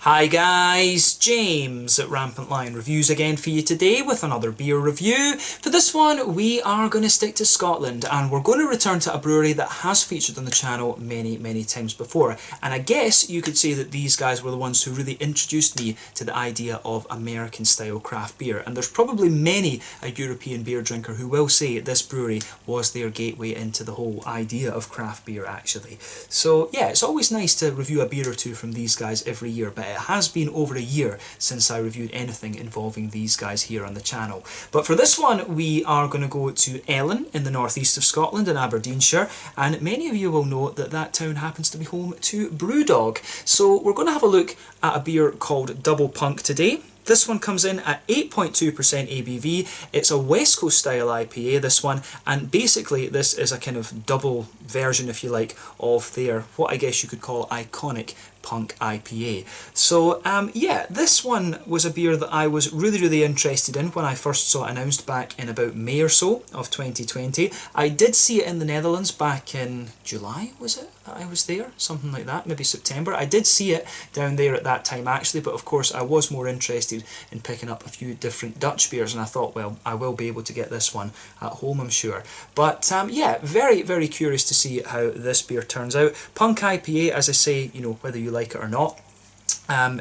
Hi guys, James at Rampant Lion Reviews again for you today with another beer review. For this one we are going to stick to Scotland and we're going to return to a brewery that has featured on the channel many times before. And I guess you could say that these guys were the ones who really introduced me to the idea of American style craft beer. And there's probably many a European beer drinker who will say this brewery was their gateway into the whole idea of craft beer actually. So yeah, it's always nice to review a beer or two from these guys every year, but it has been over a year since I reviewed anything involving these guys here on the channel. But for this one we are going to go to Ellon in the northeast of Scotland in Aberdeenshire, and many of you will know that that town happens to be home to Brewdog. So we're going to have a look at a beer called Double Punk today. This one comes in at 8.2% ABV. It's a West Coast style IPA, this one, and basically this is a kind of double version, if you like, of their, what I guess you could call iconic Punk IPA. So yeah, this one was a beer that I was really interested in when I first saw it announced back in about May or so of 2020. I did see it in the Netherlands back in July, was it, that I was there? Something like that, maybe September. I did see it down there at that time actually, but of course I was more interested in picking up a few different Dutch beers, and I thought, well, I will be able to get this one at home, I'm sure. But yeah, very curious to see how this beer turns out. Punk IPA, as I say, you know, whether you like it or not,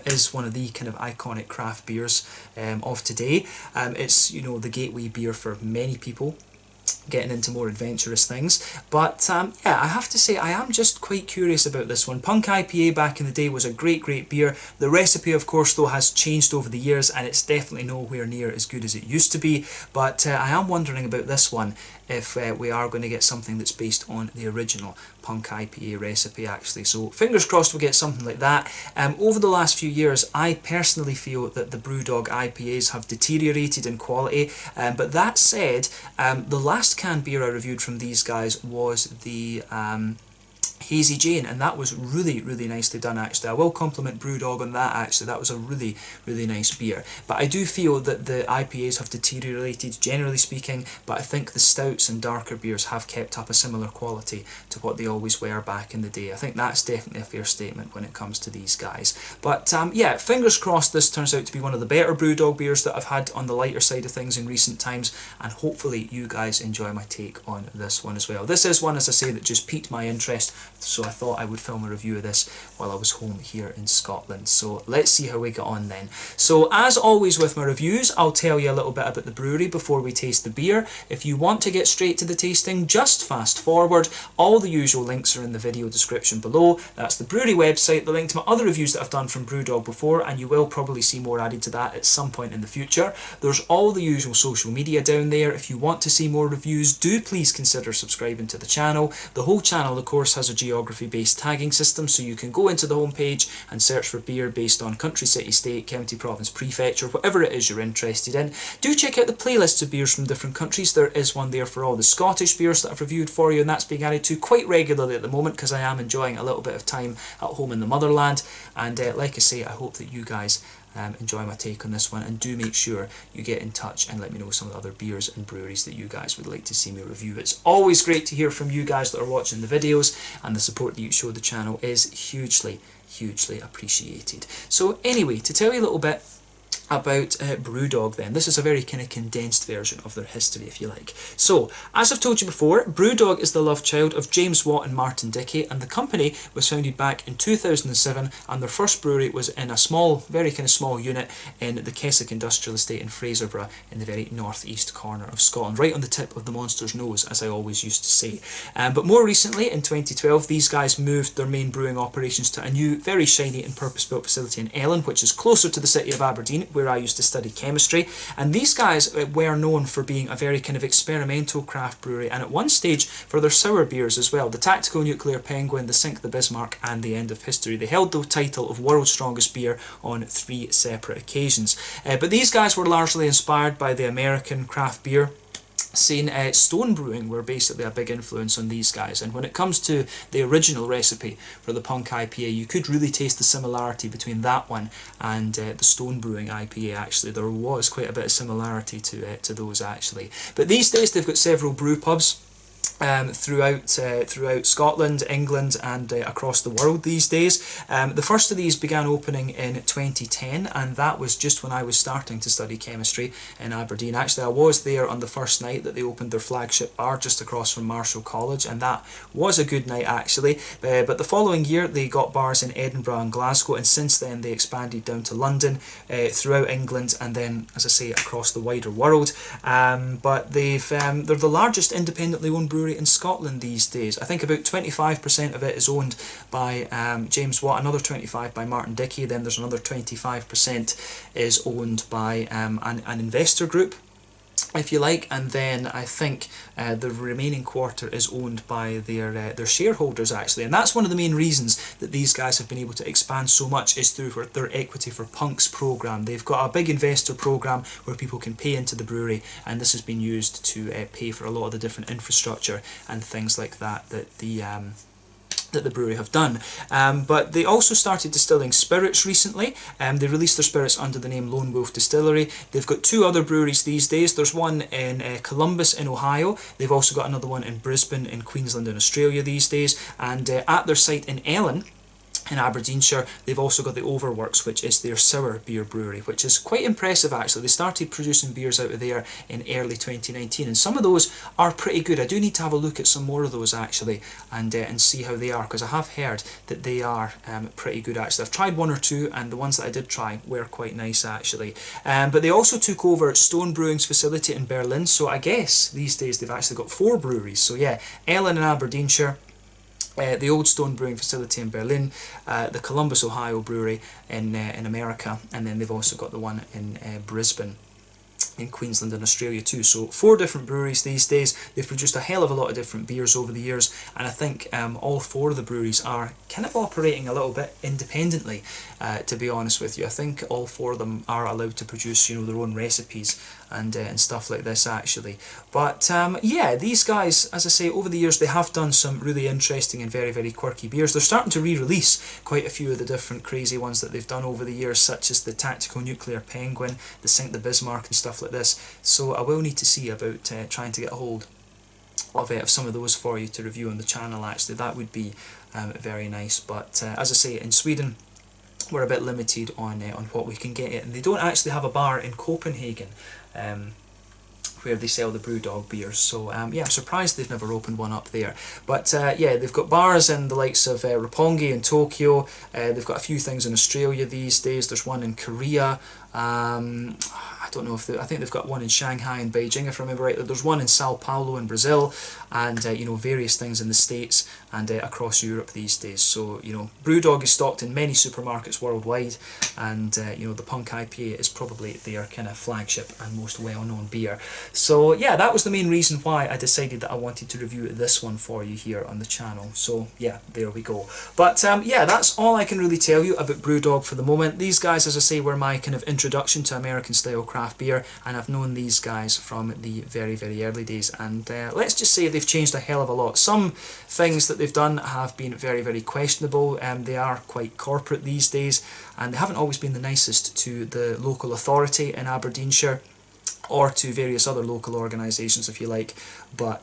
is one of the kind of iconic craft beers of today. It's, you know, the gateway beer for many people getting into more adventurous things. But yeah, I have to say I am just quite curious about this one. Punk IPA back in the day was a great beer. The recipe, of course, though, has changed over the years and it's definitely nowhere near as good as it used to be. But I am wondering about this one, if we are going to get something that's based on the original Punk IPA recipe actually. So fingers crossed we get something like that. Over the last few years I personally feel that the Brewdog IPAs have deteriorated in quality, but that said, the last canned beer I reviewed from these guys was the Hazy Jane, and that was really nicely done actually. I will compliment Brewdog on that actually. That was a really nice beer. But I do feel that the IPAs have deteriorated generally speaking, but I think the stouts and darker beers have kept up a similar quality to what they always were back in the day. I think that's definitely a fair statement when it comes to these guys. But yeah, fingers crossed this turns out to be one of the better Brewdog beers that I've had on the lighter side of things in recent times, and hopefully you guys enjoy my take on this one as well. This is one, as I say, that just piqued my interest, so I thought I would film a review of this while I was home here in Scotland. So let's see how we get on then. So as always with my reviews, I'll tell you a little bit about the brewery before we taste the beer. If you want to get straight to the tasting, just fast forward. All the usual links are in the video description below. That's the brewery website, the link to my other reviews that I've done from Brewdog before, and you will probably see more added to that at some point in the future. There's all the usual social media down there. If you want to see more reviews, do please consider subscribing to the channel. The whole channel, of course, has a geography-based tagging system, so you can go into the homepage and search for beer based on country, city, state, county, province, prefecture, whatever it is you're interested in. Do check out the playlists of beers from different countries. There is one there for all the Scottish beers that I've reviewed for you, and that's being added to quite regularly at the moment because I am enjoying a little bit of time at home in the motherland. And like I say, I hope that you guys enjoy my take on this one, and do make sure you get in touch and let me know some of the other beers and breweries that you guys would like to see me review. It's always great to hear from you guys that are watching the videos, and the support that you show the channel is hugely appreciated. So anyway, to tell you a little bit about Brewdog then. This is a very kind of condensed version of their history, if you like. So, as I've told you before, Brewdog is the love child of James Watt and Martin Dickey, and the company was founded back in 2007, and their first brewery was in a small, very kind of small unit in the Keswick Industrial Estate in Fraserburgh in the very northeast corner of Scotland, right on the tip of the monster's nose, as I always used to say. But more recently, in 2012, these guys moved their main brewing operations to a new, very shiny and purpose-built facility in Ellon, which is closer to the city of Aberdeen, where I used to study chemistry. And these guys were known for being a very kind of experimental craft brewery, and at one stage for their sour beers as well. The Tactical Nuclear Penguin, the Sink the Bismarck, and the End of History. They held the title of World's Strongest Beer on 3 separate occasions. But these guys were largely inspired by the American craft beer scene. Stone brewing were basically a big influence on these guys, and when it comes to the original recipe for the Punk IPA, you could really taste the similarity between that one and the Stone brewing IPA. Actually, there was quite a bit of similarity to those actually. But these days they've got several brew pubs throughout Scotland, England, and across the world these days. The first of these began opening in 2010, and that was just when I was starting to study chemistry in Aberdeen. Actually, I was there on the first night that they opened their flagship bar just across from Marischal College, and that was a good night actually. But the following year they got bars in Edinburgh and Glasgow, and since then they expanded down to London, throughout England, and then, as I say, across the wider world. But they're the largest independently owned brewery in Scotland these days. I think about 25% of it is owned by James Watt, another 25% by Martin Dickey, then there's another 25% is owned by an investor group, if you like, and then I think the remaining quarter is owned by their shareholders actually, and that's one of the main reasons that these guys have been able to expand so much is through their Equity for Punks program. They've got a big investor program where people can pay into the brewery, and this has been used to pay for a lot of the different infrastructure and things like that that the brewery have done. But they also started distilling spirits recently. They released their spirits under the name Lone Wolf Distillery. They've got two other breweries these days. There's one in Columbus in Ohio. They've also got another one in Brisbane in Queensland in Australia these days. And at their site in Ellon, in Aberdeenshire, they've also got the Overworks, which is their sour beer brewery, which is quite impressive actually. They started producing beers out of there in early 2019, and some of those are pretty good. I do need to have a look at some more of those actually, and see how they are, because I have heard that they are pretty good actually. I've tried one or two, and the ones that I did try were quite nice actually. But they also took over Stone Brewing's facility in Berlin, so I guess these days they've actually got 4 breweries. So yeah, Ellon in Aberdeenshire, the Old Stone Brewing facility in Berlin, the Columbus, Ohio brewery in America, and then they've also got the one in Brisbane in Queensland and Australia too. So 4 different breweries these days. They've produced a hell of a lot of different beers over the years, and I think all 4 of the breweries are kind of operating a little bit independently, to be honest with you. I think all 4 of them are allowed to produce, you know, their own recipes and stuff like this actually. But yeah, these guys, as I say, over the years they have done some really interesting and very, very quirky beers. They're starting to re-release quite a few of the different crazy ones that they've done over the years, such as the Tactical Nuclear Penguin, the Sink the Bismarck and stuff like this. So I will need to see about trying to get a hold of some of those for you to review on the channel actually. That would be very nice. But as I say, in Sweden we're a bit limited on what we can get it, and they don't actually have a bar in Copenhagen where they sell the Brewdog beers. So yeah, I'm surprised they've never opened one up there. But yeah, they've got bars in the likes of Roppongi in Tokyo. They've got a few things in Australia these days. There's one in Korea. I don't know if I think they've got one in Shanghai and Beijing, if I remember right. There's one in Sao Paulo in Brazil, and you know, various things in the States and across Europe these days. So you know, Brewdog is stocked in many supermarkets worldwide, and you know, the Punk IPA is probably their kind of flagship and most well-known beer. So yeah, that was the main reason why I decided that I wanted to review this one for you here on the channel. So yeah, there we go. But yeah, that's all I can really tell you about Brewdog for the moment. These guys, as I say, were my kind of introduction to American style craft beer, and I've known these guys from the very, very early days, and let's just say they've changed a hell of a lot. Some things that they've done have been very, very questionable, and they are quite corporate these days, and they haven't always been the nicest to the local authority in Aberdeenshire or to various other local organisations, if you like. But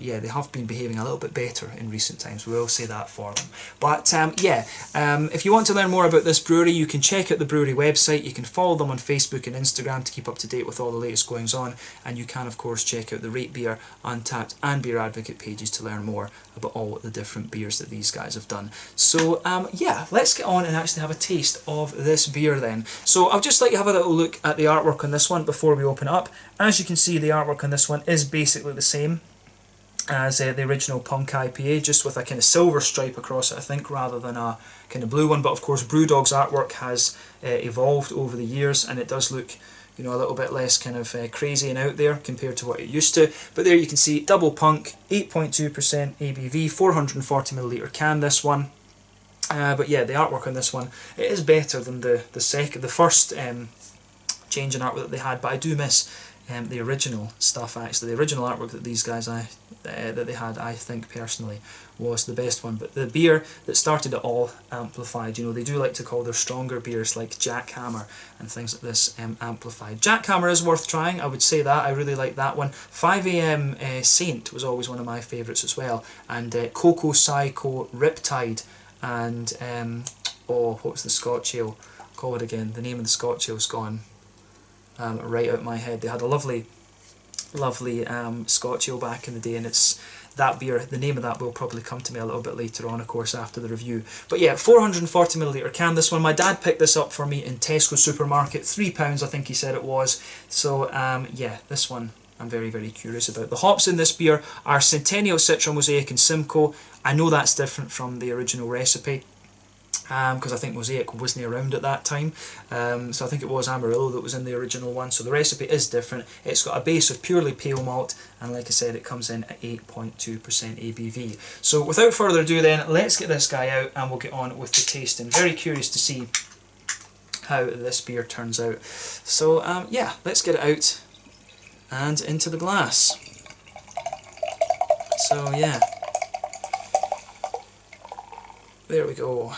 yeah, they have been behaving a little bit better in recent times, we will say that for them. But yeah, if you want to learn more about this brewery, you can check out the brewery website. You can follow them on Facebook and Instagram to keep up to date with all the latest goings on, and you can of course check out the Rate Beer, Untappd and Beer Advocate pages to learn more about all the different beers that these guys have done. So yeah, let's get on and actually have a taste of this beer then. So I'll just let you have a little look at the artwork on this one before we open it up. As you can see, the artwork on this one is basically the same as the original Punk IPA, just with a kind of silver stripe across it, I think, rather than a kind of blue one. But of course, Brewdog's artwork has evolved over the years, and it does look, you know, a little bit less kind of crazy and out there compared to what it used to. But there you can see Double Punk, 8.2% ABV, 440ml can, this one. But yeah, the artwork on this one, it is better than the first change in artwork that they had, but I do miss the original stuff actually. The original artwork that these guys that they had, I think personally, was the best one. But the beer that started it all, Amplified. You know, they do like to call their stronger beers like Jackhammer and things like this Amplified. Jackhammer is worth trying, I would say that. I really like that one. 5am Saint was always one of my favourites as well. And Coco Psycho Riptide and oh, what was the Scotch ale called again? The name of the Scotch ale's gone right out my head. They had a lovely Scotch ale back in the day, and it's that beer. The name of that will probably come to me a little bit later on, of course, after the review. But yeah, 440ml can. This one, my dad picked this up for me in Tesco supermarket, £3 I think he said it was. So yeah, this one I'm very, very curious about. The hops in this beer are Centennial, Citra, Mosaic and Simcoe. I know that's different from the original recipe, because I think Mosaic wasn't around at that time, so I think it was Amarillo that was in the original one, so the recipe is different. It's got a base of purely pale malt, and like I said, it comes in at 8.2% ABV. So without further ado then, let's get this guy out and we'll get on with the tasting. Very curious to see how this beer turns out. So yeah, let's get it out and into the glass. So yeah, there we go.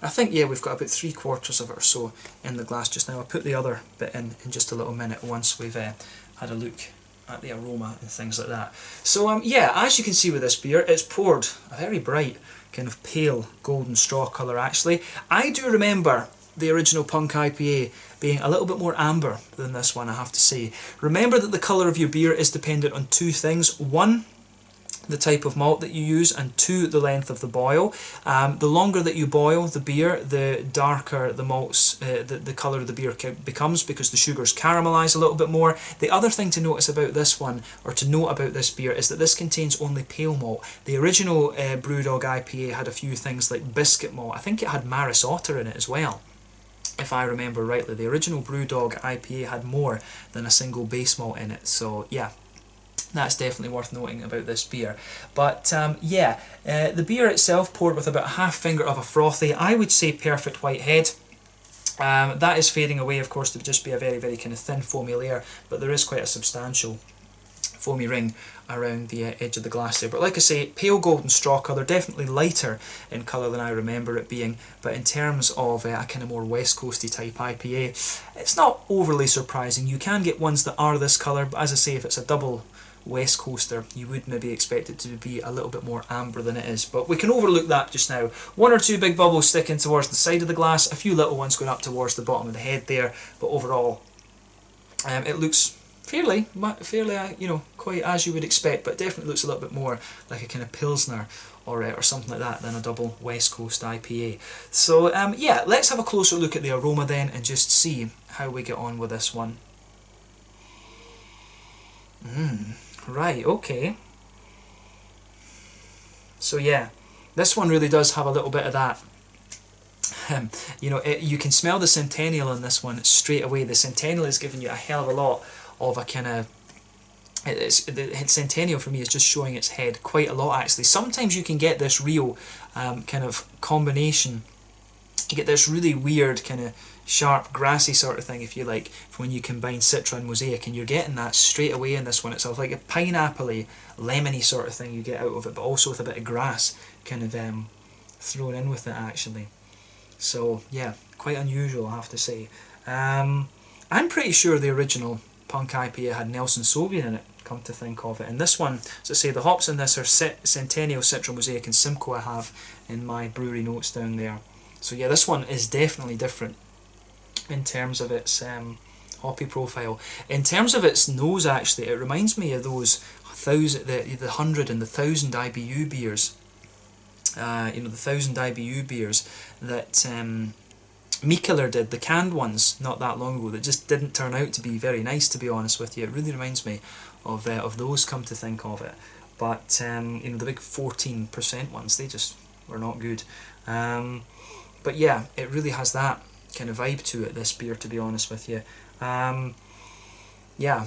I think, yeah, we've got about 3/4 of it or so in the glass just now. I'll put the other bit in just a little minute once we've had a look at the aroma and things like that. So yeah, as you can see with this beer, it's poured a very bright kind of pale golden straw colour actually. I do remember the original Punk IPA being a little bit more amber than this one, I have to say. Remember that the colour of your beer is dependent on two things. One, the type of malt that you use, and two, the length of the boil. The longer that you boil the beer, the darker the malts, the colour of the beer becomes, because the sugars caramelise a little bit more. The other thing to notice about this one, or to note about this beer, is that this contains only pale malt. The original Brewdog IPA had a few things like biscuit malt. I think it had Maris Otter in it as well, if I remember rightly. The original Brewdog IPA had more than a single base malt in it, so yeah, that's definitely worth noting about this beer. But yeah, the beer itself poured with about a half finger of a frothy, I would say perfect white head. That is fading away, of course, to just be a very, very kind of thin foamy layer, but there is quite a substantial foamy ring around the edge of the glass there. But like I say, pale golden straw colour, definitely lighter in colour than I remember it being, but in terms of a kind of more West Coasty type IPA, it's not overly surprising. You can get ones that are this colour, but as I say, if it's a double West Coaster, you would maybe expect it to be a little bit more amber than it is, but we can overlook that just now. One or two big bubbles sticking towards the side of the glass, a few little ones going up towards the bottom of the head there, but overall it looks fairly, you know, quite as you would expect, but definitely looks a little bit more like a kind of Pilsner or something like that than a double West Coast IPA. So yeah, let's have a closer look at the aroma then and just see how we get on with this one. Right, okay. So yeah, this one really does have a little bit of that. You know, you can smell the Centennial in this one straight away. The Centennial is giving you a hell of a lot of a kind of... the Centennial for me is just showing its head quite a lot actually. Sometimes you can get this real kind of combination. You get this really weird kind of sharp grassy sort of thing, if you like, when you combine Citra and Mosaic, and you're getting that straight away in this one. It's like a pineapple-y, lemony sort of thing you get out of it, but also with a bit of grass kind of thrown in with it actually. So yeah, quite unusual, I have to say. I'm pretty sure the original Punk IPA had Nelson Sauvin in it, come to think of it. And this one, as I say, the hops in this are Centennial, Citra, Mosaic and Simcoe I have in my brewery notes down there. So yeah, this one is definitely different in terms of its hoppy profile. In terms of its nose actually, it reminds me of those the 100 and the 1000 IBU beers. You know, the 1000 IBU beers that Mikkeller did, the canned ones, not that long ago, that just didn't turn out to be very nice, to be honest with you. It really reminds me of those, come to think of it. But you know, the big 14% ones, they just were not good. But yeah, it really has that kind of vibe to it, this beer, to be honest with you. Yeah.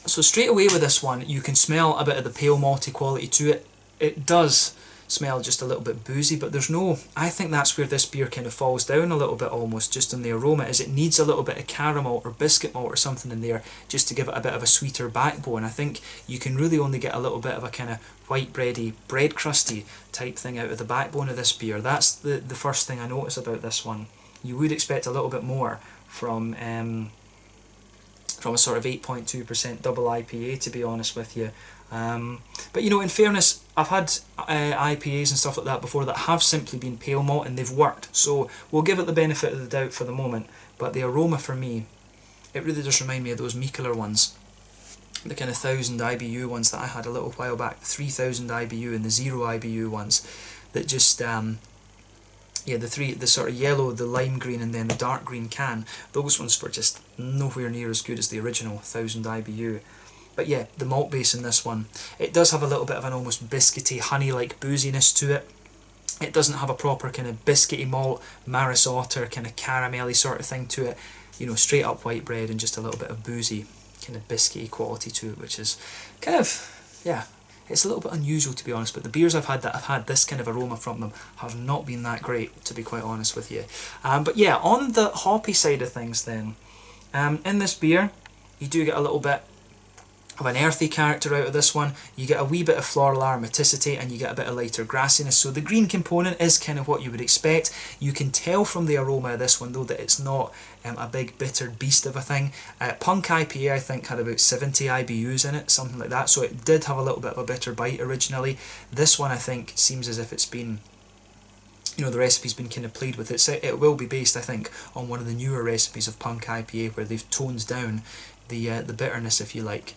So straight away with this one, you can smell a bit of the pale malty quality to it. It does smell just a little bit boozy, but there's no, I think that's where this beer kind of falls down a little bit almost, just in the aroma, is it needs a little bit of caramel or biscuit malt or something in there just to give it a bit of a sweeter backbone. I think you can really only get a little bit of a kind of white bready, bread crusty type thing out of the backbone of this beer. That's the first thing I notice about this one. You would expect a little bit more from a sort of 8.2% double IPA, to be honest with you. But you know, in fairness, I've had IPAs and stuff like that before that have simply been pale malt and they've worked, so we'll give it the benefit of the doubt for the moment. But the aroma for me, it really does remind me of those Mikkeller ones, the kind of 1000 IBU ones that I had a little while back, the 3000 IBU and the 0 IBU ones that just yeah, the sort of yellow, the lime green and then the dark green can, those ones were just nowhere near as good as the original 1000 IBU. But yeah, the malt base in this one, it does have a little bit of an almost biscuity, honey-like booziness to it. It doesn't have a proper kind of biscuity malt, Maris Otter kind of caramelly sort of thing to it. You know, straight up white bread and just a little bit of boozy, kind of biscuity quality to it, which is kind of, yeah, it's a little bit unusual to be honest, but the beers I've had that have had this kind of aroma from them have not been that great, to be quite honest with you. But yeah, on the hoppy side of things then, in this beer, you do get a little bit of an earthy character out of this one. You get a wee bit of floral aromaticity and you get a bit of lighter grassiness, so the green component is kind of what you would expect. You can tell from the aroma of this one though that it's not a big bitter beast of a thing. Punk IPA I think had about 70 IBUs in it, something like that, so it did have a little bit of a bitter bite originally. This one I think seems as if it's been, you know, the recipe's been kind of played with. It will be based I think on one of the newer recipes of Punk IPA where they've toned down the bitterness, if you like,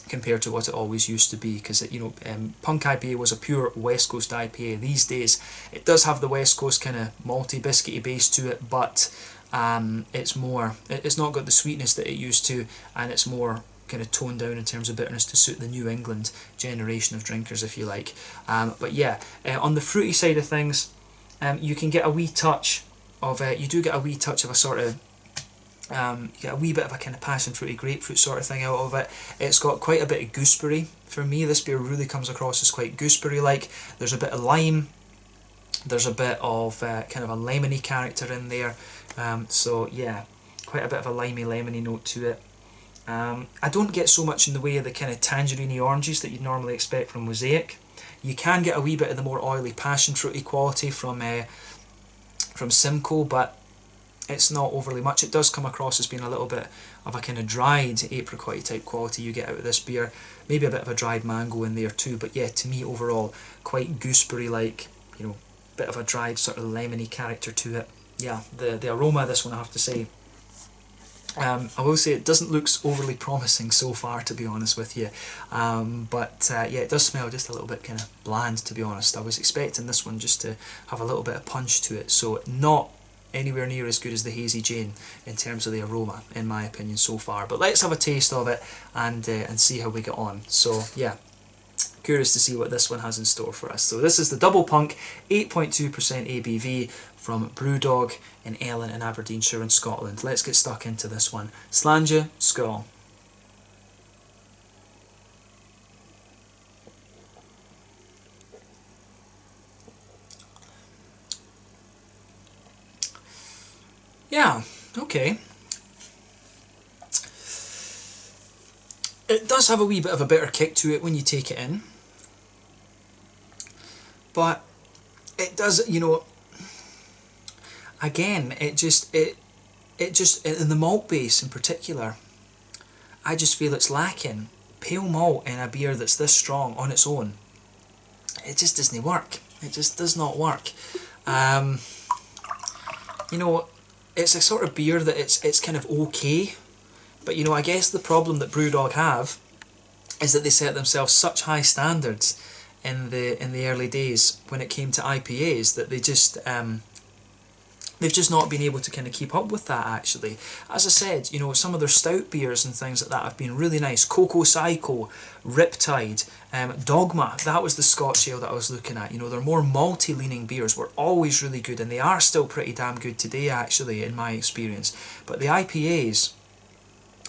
compared to what it always used to be, because you know, Punk IPA was a pure West Coast IPA. These days it does have the West Coast kind of malty biscuity base to it, but it's not got the sweetness that it used to, and it's more kind of toned down in terms of bitterness to suit the New England generation of drinkers, if you like. But yeah, on the fruity side of things, you can get a wee touch of you do get a wee touch of a sort of you get a wee bit of a kind of passion fruity grapefruit sort of thing out of it. It's got quite a bit of gooseberry. For me, this beer really comes across as quite gooseberry-like. There's a bit of lime. There's a bit of kind of a lemony character in there. So yeah, quite a bit of a lemony note to it. I don't get so much in the way of the kind of tangerine oranges that you'd normally expect from Mosaic. You can get a wee bit of the more oily passion fruity quality from Simcoe, but it's not overly much. It does come across as being a little bit of a kind of dried apricot type quality you get out of this beer. Maybe a bit of a dried mango in there too, but yeah, to me overall quite gooseberry like, you know, bit of a dried sort of lemony character to it. Yeah, the aroma of this one, I have to say, I will say it doesn't look overly promising so far, to be honest with you, but yeah, it does smell just a little bit kind of bland, to be honest. I was expecting this one just to have a little bit of punch to it, so not anywhere near as good as the Hazy Jane in terms of the aroma, in my opinion, so far. But let's have a taste of it and see how we get on. So yeah, curious to see what this one has in store for us. So this is the Double Punk, 8.2% ABV from Brewdog in Ellon in Aberdeenshire in Scotland. Let's get stuck into this one. Slàinte, skål. Yeah, okay. It does have a wee bit of a bitter kick to it when you take it in, but it does, you know, again, it just in the malt base in particular, I just feel it's lacking. Pale malt in a beer that's this strong on its own, it just doesn't work. It just does not work. You know, it's a sort of beer that it's kind of okay, but you know, I guess the problem that Brewdog have is that they set themselves such high standards in the early days when it came to IPAs that they just they've just not been able to kind of keep up with that, actually. As I said, you know, some of their stout beers and things like that have been really nice. Cocoa Psycho, Riptide, Dogma, that was the Scotch ale that I was looking at. You know, they're more malty leaning beers, were always really good, and they are still pretty damn good today, actually, in my experience. But the IPAs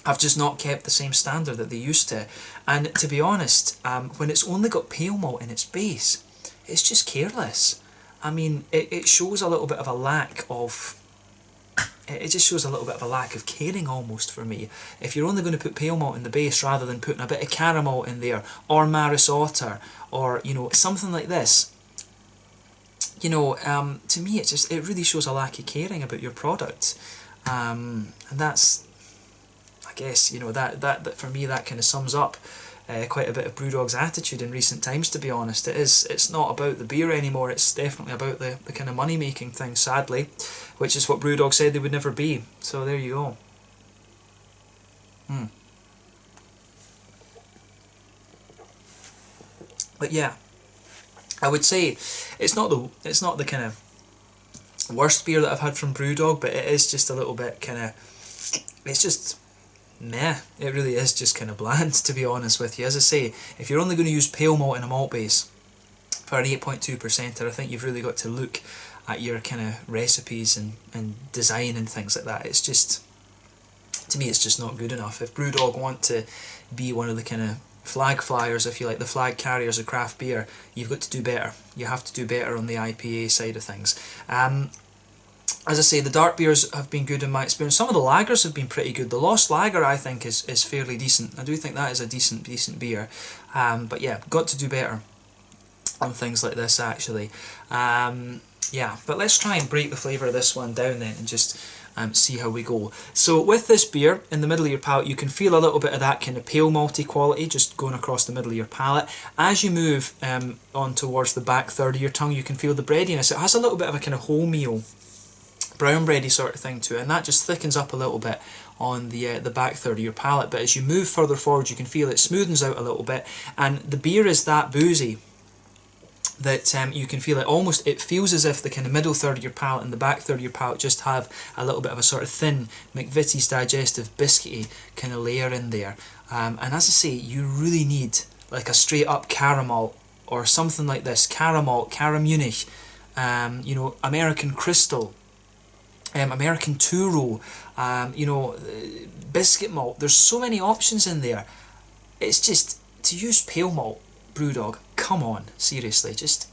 have just not kept the same standard that they used to. And to be honest, when it's only got pale malt in its base, it's just careless. I mean, it shows a little bit of a lack of... It just shows a little bit of a lack of caring almost for me. If you're only going to put pale malt in the base rather than putting a bit of caramel in there, or Maris Otter, or, you know, something like this, you know, to me it really shows a lack of caring about your product. And that's, I guess, you know, that for me that kind of sums up quite a bit of Brewdog's attitude in recent times, to be honest. It's not about the beer anymore, it's definitely about the kind of money making thing, sadly, which is what Brewdog said they would never be. So there you go. But yeah, I would say it's not the kind of worst beer that I've had from Brewdog, but it is just a little bit kind of, it's just meh. It really is just kind of bland, to be honest with you. As I say, if you're only going to use pale malt in a malt base for an 8.2%er, I think you've really got to look at your kind of recipes and design and things like that. It's just, to me, it's just not good enough. If Brewdog want to be one of the kind of flag flyers, if you like, the flag carriers of craft beer, you've got to do better. You have to do better on the IPA side of things. As I say, the dark beers have been good in my experience. Some of the lagers have been pretty good. The Lost Lager, I think, is fairly decent. I do think that is a decent beer. But yeah, got to do better on things like this, actually. Yeah, but let's try and break the flavour of this one down then and just see how we go. So with this beer, in the middle of your palate, you can feel a little bit of that kind of pale malty quality just going across the middle of your palate. As you move on towards the back third of your tongue, you can feel the breadiness. It has a little bit of a kind of wholemeal, brown bready sort of thing to it, and that just thickens up a little bit on the back third of your palate. But as you move further forward, you can feel it smoothens out a little bit, and the beer is that boozy that you can feel it almost, it feels as if the kind of middle third of your palate and the back third of your palate just have a little bit of a sort of thin McVitie's digestive biscuity kind of layer in there. And as I say, you really need like a straight up caramel or something like this, caramel, Caramunich, you know, American Crystal, American Turo, you know, biscuit malt. There's so many options in there. It's just, to use pale malt, Brewdog, come on, seriously, just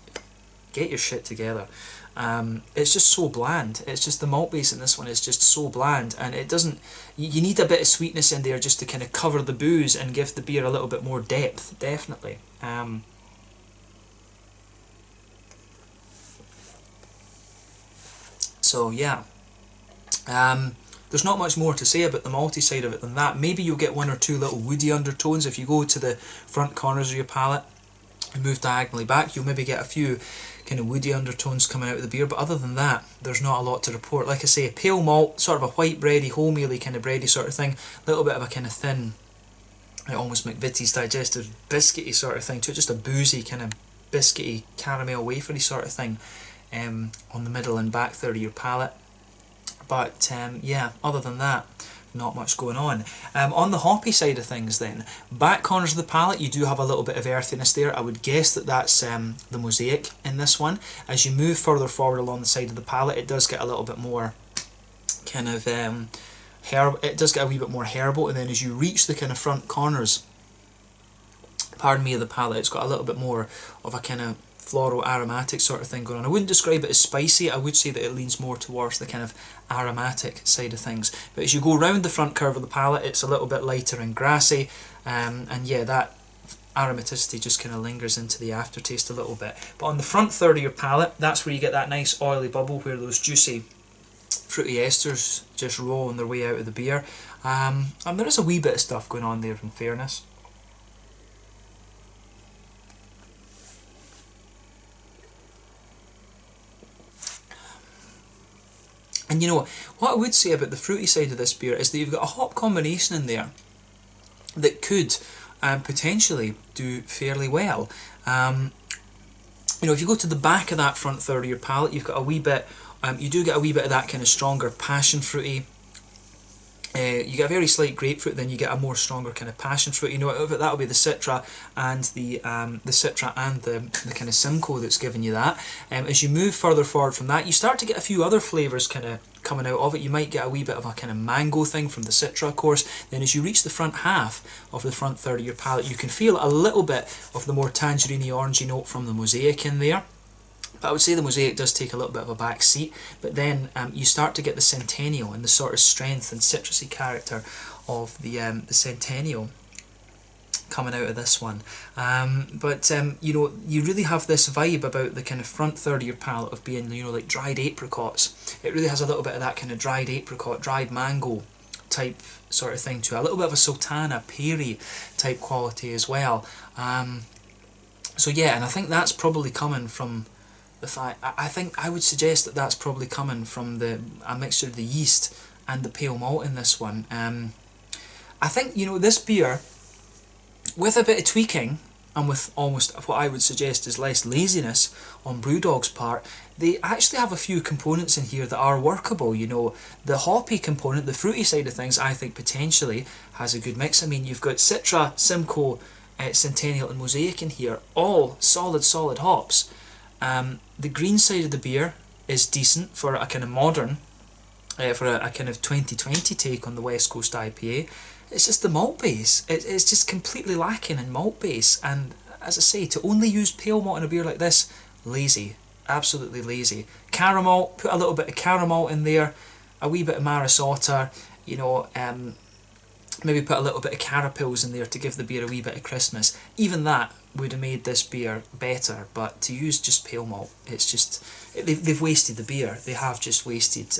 get your shit together. It's just so bland. It's just the malt base in this one is just so bland, and it doesn't, you need a bit of sweetness in there just to kind of cover the booze and give the beer a little bit more depth, definitely. So yeah. There's not much more to say about the malty side of it than that. Maybe you'll get one or two little woody undertones if you go to the front corners of your palate and move diagonally back. You'll maybe get a few kind of woody undertones coming out of the beer, but other than that, there's not a lot to report. Like I say, pale malt, sort of a white bready, wholemealy kind of bready sort of thing, a little bit of a kind of thin, almost McVitie's digestive biscuity sort of thing to it, just a boozy kind of biscuity caramel wafery sort of thing on the middle and back third of your palate. But yeah, other than that, not much going on. On the hoppy side of things then, back corners of the palate, you do have a little bit of earthiness there. I would guess that that's the mosaic in this one. As you move further forward along the side of the palate, it does get a little bit more kind of it does get a wee bit more herbal, and then as you reach the kind of front corners, pardon me, of the palate, it's got a little bit more of a kind of floral aromatic sort of thing going on. I wouldn't describe it as spicy, I would say that it leans more towards the kind of aromatic side of things. But as you go round the front curve of the palate, it's a little bit lighter and grassy, and yeah, that aromaticity just kind of lingers into the aftertaste a little bit. But on the front third of your palate, that's where you get that nice oily bubble where those juicy fruity esters just roll on their way out of the beer. And there is a wee bit of stuff going on there, in fairness. And you know, what I would say about the fruity side of this beer is that you've got a hop combination in there that could potentially do fairly well. You know, if you go to the back of that front third of your palate, you've got a wee bit, you do get a wee bit of that kind of stronger passion fruity. You get a very slight grapefruit, then you get a more stronger kind of passion fruit. You know, that'll be the Citra and the Citra and the kind of Simcoe that's giving you that. As you move further forward from that, you start to get a few other flavours kind of coming out of it. You might get a wee bit of a kind of mango thing from the Citra, of course. Then as you reach the front half of the front third of your palate, you can feel a little bit of the more tangerine-y, orangey note from the Mosaic in there. But I would say the Mosaic does take a little bit of a back seat, but then you start to get the Centennial and the sort of strength and citrusy character of the Centennial coming out of this one. You know, you really have this vibe about the kind of front third of your palate of being, you know, like dried apricots. It really has a little bit of that kind of dried apricot, dried mango type sort of thing to it. A little bit of a sultana, peary type quality as well. So yeah, and I think that's probably coming from the fact, I think I would suggest that that's probably coming from a mixture of the yeast and the pale malt in this one. I think, you know, this beer, with a bit of tweaking, and with almost what I would suggest is less laziness on Brewdog's part, they actually have a few components in here that are workable. You know, the hoppy component, the fruity side of things, I think potentially has a good mix. I mean, you've got Citra, Simcoe, Centennial and Mosaic in here, all solid hops. The green side of the beer is decent for a kind of modern, for a kind of 2020 take on the West Coast IPA. It's just the malt base. It's just completely lacking in malt base, and as I say, to only use pale malt in a beer like this, lazy, absolutely lazy. Caramel, put a little bit of caramel in there, a wee bit of Maris Otter, you know, maybe put a little bit of carapils in there to give the beer a wee bit of crispness. Even that would have made this beer better, but to use just pale malt, it's just, they've wasted the beer. They have just wasted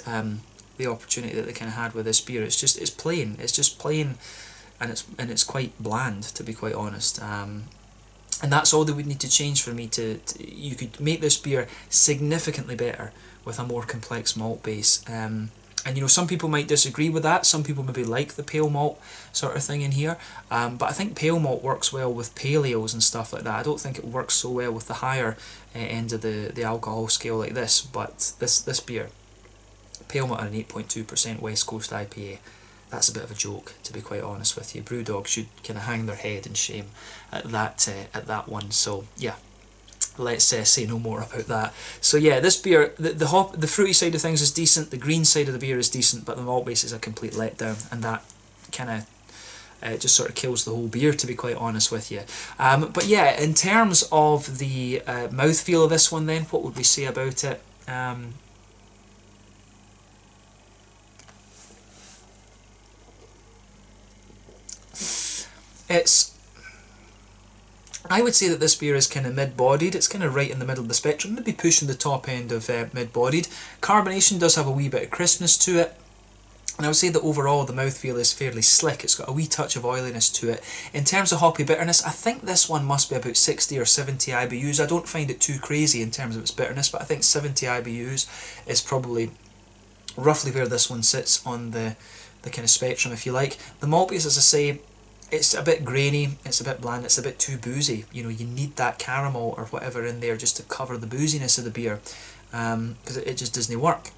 the opportunity that they kind of had with this beer. It's just plain, and it's quite bland, to be quite honest. And that's all they would need to change for me to you could make this beer significantly better with a more complex malt base. And you know, some people might disagree with that. Some people maybe like the pale malt sort of thing in here. But I think pale malt works well with pale ales and stuff like that. I don't think it works so well with the higher end of the alcohol scale like this. But this beer, pale malt at an 8.2% West Coast IPA, that's a bit of a joke, to be quite honest with you. Brewdog should kind of hang their head in shame at that one. So yeah, let's say no more about that. So yeah, this beer, the fruity side of things is decent, the green side of the beer is decent, but the malt base is a complete letdown, and that kind of just sort of kills the whole beer, to be quite honest with you. But yeah, in terms of the mouthfeel of this one then, what would we say about it? I would say that this beer is kind of mid-bodied. It's kind of right in the middle of the spectrum, maybe pushing the top end of mid-bodied. Carbonation does have a wee bit of crispness to it, and I would say that overall the mouthfeel is fairly slick. It's got a wee touch of oiliness to it. In terms of hoppy bitterness, I think this one must be about 60 or 70 IBUs. I don't find it too crazy in terms of its bitterness, but I think 70 IBUs is probably roughly where this one sits on the kind of spectrum, if you like. The malt base, as I say, it's a bit grainy, it's a bit bland, it's a bit too boozy. You know, you need that caramel or whatever in there just to cover the booziness of the beer, because it just doesn't work.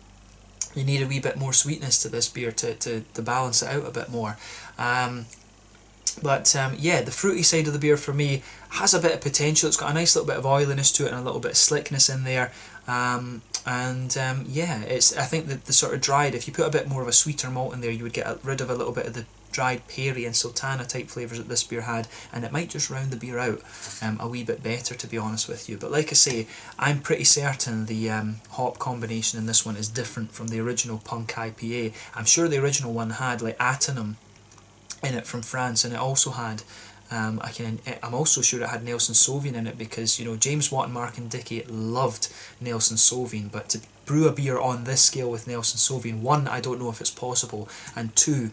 You need a wee bit more sweetness to this beer to balance it out a bit more. Yeah, the fruity side of the beer for me has a bit of potential. It's got a nice little bit of oiliness to it and a little bit of slickness in there. Yeah, I think that the sort of dried, if you put a bit more of a sweeter malt in there, you would get rid of a little bit of the dried peary and sultana type flavours that this beer had, and it might just round the beer out a wee bit better, to be honest with you. But like I say, I'm pretty certain the hop combination in this one is different from the original Punk IPA. I'm sure the original one had like Attenum in it from France, and it also had I'm also sure it had Nelson Sauvin in it, because, you know, James Watt and Mark and Dickie loved Nelson Sauvin, but to brew a beer on this scale with Nelson Sauvin, one, I don't know if it's possible, and two,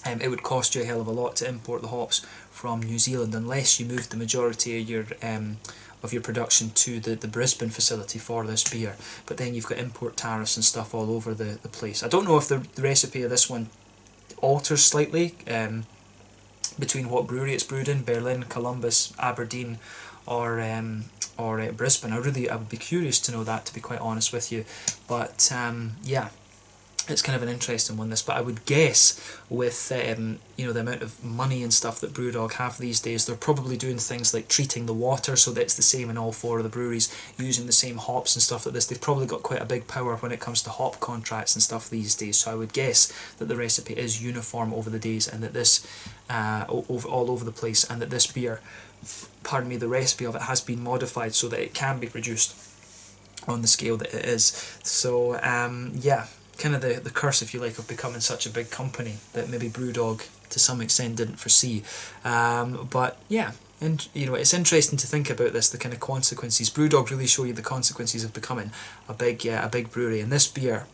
it would cost you a hell of a lot to import the hops from New Zealand, unless you moved the majority of your production to the Brisbane facility for this beer. But then you've got import tariffs and stuff all over the place. I don't know if the recipe of this one alters slightly between what brewery it's brewed in, Berlin, Columbus, Aberdeen, or Brisbane. I would be curious to know that, to be quite honest with you. But yeah, it's kind of an interesting one, this, but I would guess with you know, the amount of money and stuff that Brewdog have these days, they're probably doing things like treating the water so that it's the same in all 4 of the breweries, using the same hops and stuff like this. They've probably got quite a big power when it comes to hop contracts and stuff these days, so I would guess that the recipe is uniform over the days, and that this all over the place, and that this beer, pardon me, the recipe of it has been modified so that it can be produced on the scale that it is. So yeah, kind of the curse, if you like, of becoming such a big company that maybe Brewdog to some extent didn't foresee. But yeah, and you know, it's interesting to think about this, the kind of consequences. Brewdog really show you the consequences of becoming a big brewery. And this beer,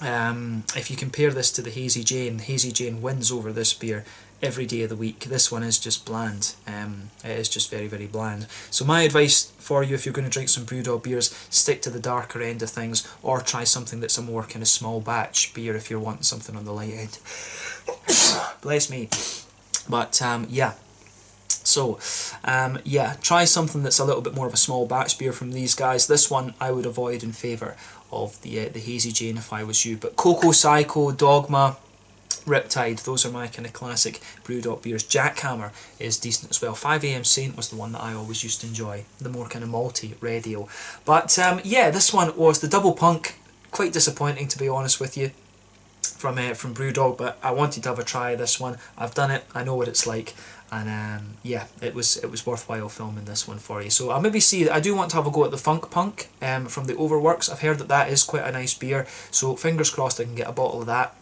if you compare this to the Hazy Jane wins over this beer every day of the week. This one is just bland. It is just very, very bland. So my advice for you, if you're going to drink some Brewdog beers, stick to the darker end of things, or try something that's a more kind of small batch beer if you're wanting something on the light end. Bless me. But yeah. So, yeah, try something that's a little bit more of a small batch beer from these guys. This one I would avoid in favour of the Hazy Jane if I was you. But Cocoa Psycho, Dogma, Riptide, those are my kind of classic Brewdog beers. Jackhammer is decent as well. 5am Saint was the one that I always used to enjoy, the more kind of malty red ale. But yeah, this one was the Double Punk. Quite disappointing, to be honest with you, from Brewdog, but I wanted to have a try of this one. I've done it, I know what it's like, and yeah, it was worthwhile filming this one for you. So I'll maybe see, I do want to have a go at the Funk Punk from the Overworks. I've heard that that is quite a nice beer, so fingers crossed I can get a bottle of that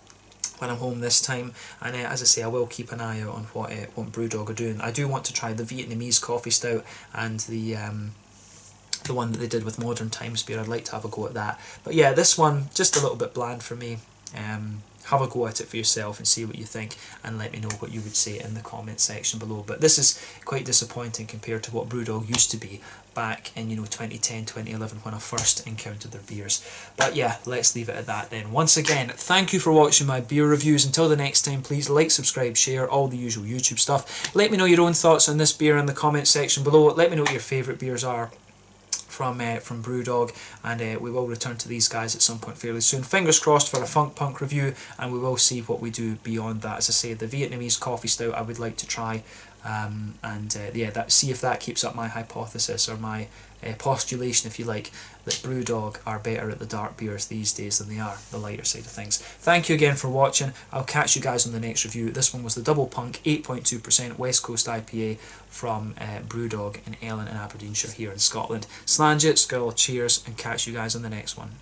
when I'm home this time. And as I say, I will keep an eye out on what Brewdog are doing. I do want to try the Vietnamese coffee stout and the one that they did with Modern Times beer. I'd like to have a go at that. But yeah, this one just a little bit bland for me. Have a go at it for yourself and see what you think, and let me know what you would say in the comment section below. But this is quite disappointing compared to what Brewdog used to be back in, you know, 2010, 2011 when I first encountered their beers. But yeah, let's leave it at that then. Once again, thank you for watching my beer reviews. Until the next time, please like, subscribe, share, all the usual YouTube stuff. Let me know your own thoughts on this beer in the comment section below. Let me know what your favourite beers are from Brewdog, and we will return to these guys at some point fairly soon. Fingers crossed for a Funk Punk review, and we will see what we do beyond that. As I say, the Vietnamese coffee stout I would like to try, and yeah, see if that keeps up my hypothesis, or my postulation, if you like, that Brewdog are better at the dark beers these days than they are the lighter side of things. Thank you again for watching. I'll catch you guys on the next review. This one was the Double Punk 8.2% West Coast IPA from Brewdog in Ellon in Aberdeenshire here in Scotland. Slange it, skull, cheers, and catch you guys on the next one.